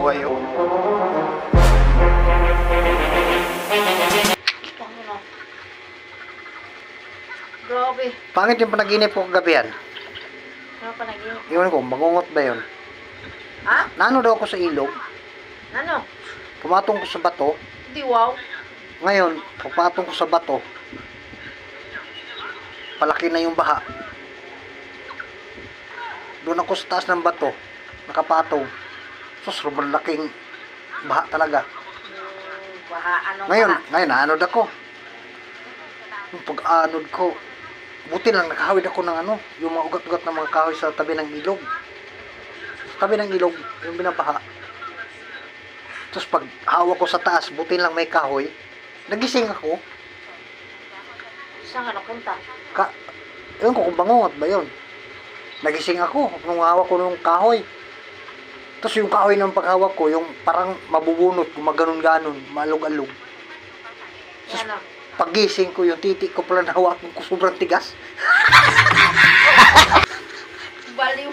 buhay, oh. Grabe. Pangit yung panaginip ko kagabi yan. Ano pa naging? Iwan ko, magungot ba yun? Ha? Nano daw ako sa ilog, Ano? pumatong ko sa bato. Di wow. Ngayon, pagpatong ko sa bato, palaki na yung baha. Doon ako sa taas ng bato, nakapatong. Sus, sobrang laking baha talaga. Baha, anong Ngayon, baha? naanod ako. Yung pag-anod ko, buti lang nakahawid ako ng yung mga ugat-ugat ng mga kahoy sa tabi ng ilog. Sa tabi ng ilog, yung binabaha. Tapos pag hawak ko sa taas, buti lang may kahoy, nagising ako. Saan ka napunta? Ewan ko kung bangungot ba yun. Nagising ako nung hawak ko nung kahoy. Tapos yung kahoy ng paghawak ko, yung parang mabubunot, gumaganon-ganon, malug-alug. Ano? Pagising ko, yung titik ko pala nahawakan ko, sobrang tigas. Baliw.